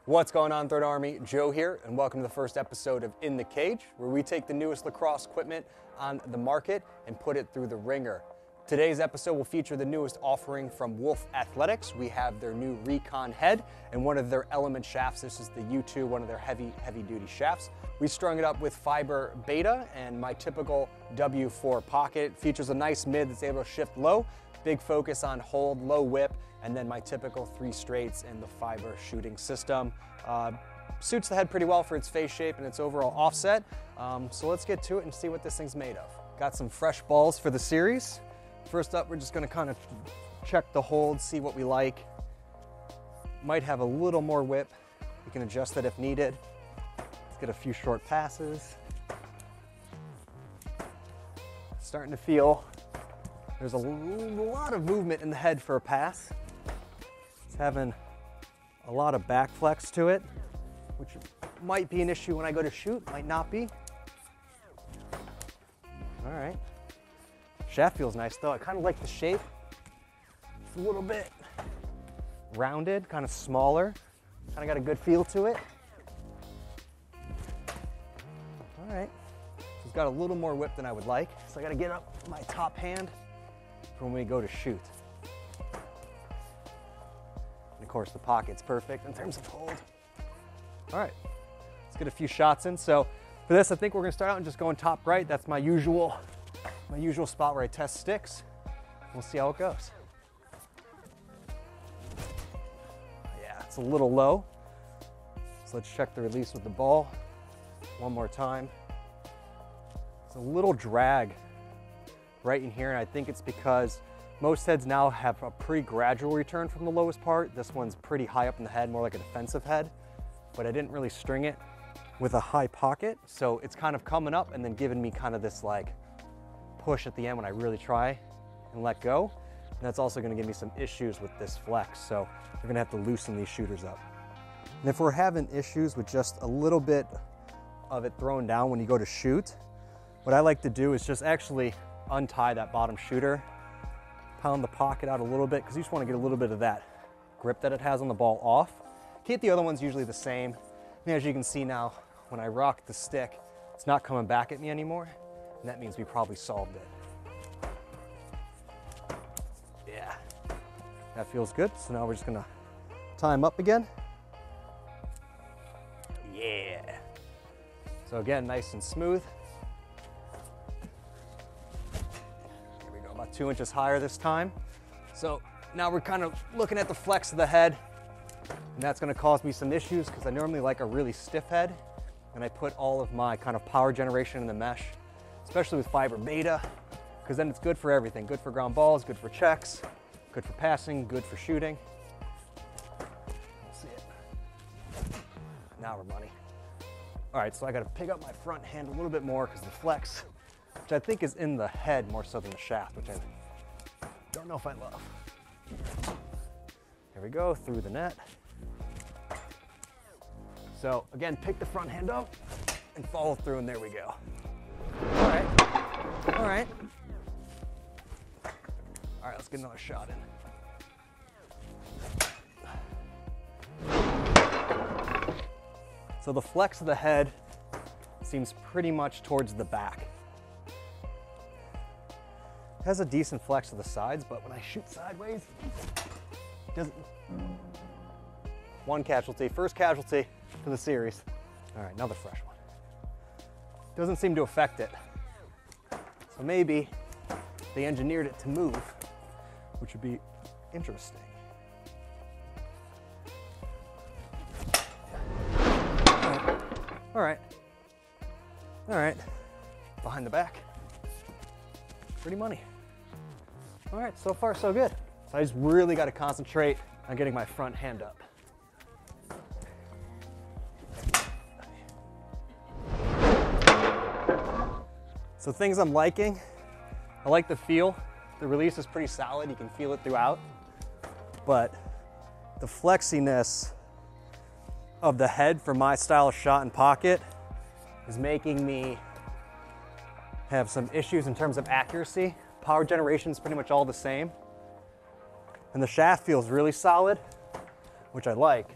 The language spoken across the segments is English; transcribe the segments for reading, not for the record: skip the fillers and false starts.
What's going on, Third Army? Joe here, and welcome to the first episode of In the Cage, where we take the newest lacrosse equipment on the market and put it through the ringer. Today's episode will feature the newest offering from Wolf Athletics. We have their new Rekon head and one of their element shafts. This is the U2, one of their heavy duty shafts. We strung it up with fiber beta and my typical W4 pocket. It features a nice mid that's able to shift low, big focus on hold, low whip, and then my typical 3 straights and the fiber shooting system. Suits the head pretty well for its face shape and its overall offset. So let's get to it and see what this thing's made of. Got some fresh balls for the series. First up, we're just gonna kind of check the hold, see what we like. Might have a little more whip. You can adjust it if needed. Let's get a few short passes. Starting to feel there's a lot of movement in the head for a pass. It's having a lot of back flex to it, which might be an issue when I go to shoot, might not be. All right. Shaft feels nice though. I kind of like the shape. It's a little bit rounded, kind of smaller. Kind of got a good feel to it. All right. So it's got a little more whip than I would like. So I got to get up my top hand for when we go to shoot. And of course the pocket's perfect in terms of hold. All right, let's get a few shots in. So for this, I think we're gonna start out and just going top right. That's my usual spot where I test sticks. We'll see how it goes. Yeah, it's a little low. So let's check the release with the ball one more time. It's a little drag right in here, and I think it's because most heads now have a pretty gradual return from the lowest part. This one's pretty high up in the head, more like a defensive head, but I didn't really string it with a high pocket. So it's kind of coming up and then giving me kind of this like push at the end when I really try and let go. And that's also gonna give me some issues with this flex. So we're gonna have to loosen these shooters up. And if we're having issues with just a little bit of it thrown down when you go to shoot, what I like to do is just actually untie that bottom shooter, pound the pocket out a little bit, because you just want to get a little bit of that grip that it has on the ball off. Keep the other ones usually the same. And as you can see now, when I rock the stick, it's not coming back at me anymore, and that means we probably solved it. Yeah, that feels good. So now we're just gonna tie them up again. Yeah. So again, nice and smooth. 2 inches higher this time. So now we're kind of looking at the flex of the head, and that's gonna cause me some issues because I normally like a really stiff head, and I put all of my kind of power generation in the mesh, especially with fiber beta, because then it's good for everything. Good for ground balls, good for checks, good for passing, good for shooting. We'll see it. Now we're money. All right, so I gotta pick up my front hand a little bit more because the flex, which I think is in the head more so than the shaft, which I don't know if I love. There we go, through the net. So again, pick the front hand up and follow through, and there we go. All right, all right. All right, let's get another shot in. So the flex of the head seems pretty much towards the back. Has a decent flex to the sides, but when I shoot sideways, it doesn't. One casualty, first casualty for the series. All right, another fresh one. Doesn't seem to affect it. So maybe they engineered it to move, which would be interesting. All right, all right. Behind the back, pretty money. All right, so far so good. So I just really got to concentrate on getting my front hand up. So things I'm liking, I like the feel. The release is pretty solid, you can feel it throughout. But the flexiness of the head for my style of shot and pocket is making me have some issues in terms of accuracy. Power generation is pretty much all the same. And the shaft feels really solid, which I like.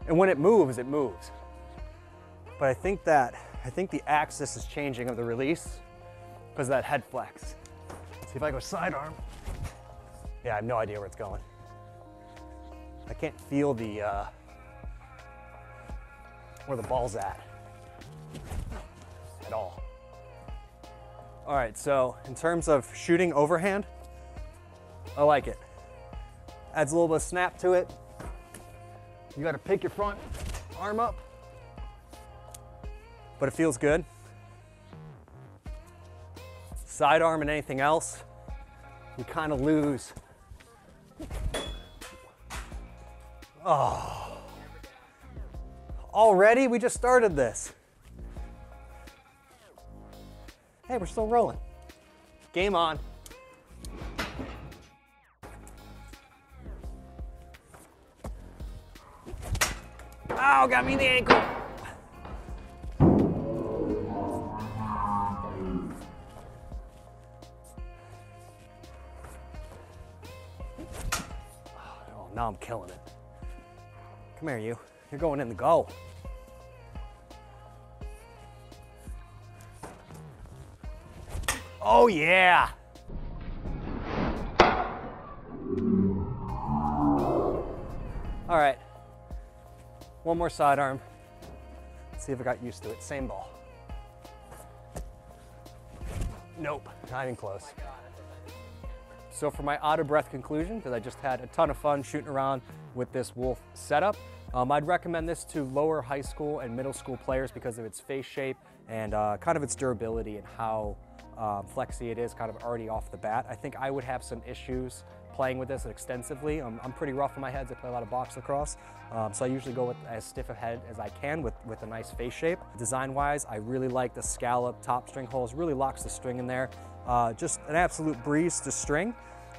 And when it moves, it moves. But I think the axis is changing of the release because of that head flex. See if I go sidearm. Yeah, I have no idea where it's going. I can't feel the where the ball's at all. All right, so in terms of shooting overhand, I like it. Adds a little bit of snap to it. You gotta pick your front arm up, but it feels good. Sidearm and anything else, you kind of lose. Oh. Already? We just started this. Hey, we're still rolling. Game on. Ow, got me in the ankle. Oh, now I'm killing it. Come here, you. You're going in the goal. Oh, yeah. All right. One more sidearm. See if I got used to it. Same ball. Nope, not even close. So for my out of breath conclusion, because I just had a ton of fun shooting around with this Wolf setup, I'd recommend this to lower high school and middle school players because of its face shape and kind of its durability and how flexy it is kind of already off the bat. I think I would have some issues playing with this extensively. I'm pretty rough on my heads. I play a lot of box lacrosse. So I usually go with as stiff a head as I can with a nice face shape. Design-wise, I really like the scallop top string holes. Really locks the string in there. Just an absolute breeze to string.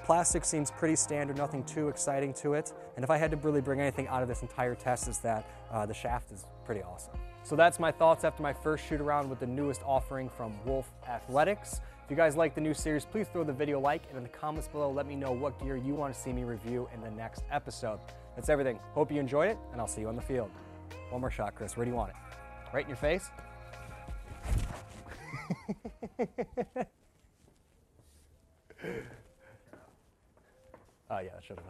Plastic seems pretty standard, nothing too exciting to it. And if I had to really bring anything out of this entire test is that the shaft is pretty awesome. So that's my thoughts after my first shoot around with the newest offering from Wolf Athletics. If you guys like the new series, please throw the video a like, and in the comments below, let me know what gear you want to see me review in the next episode. That's everything. Hope you enjoyed it, and I'll see you on the field. One more shot, Chris. Where do you want it? Right in your face? Oh yeah, that should have.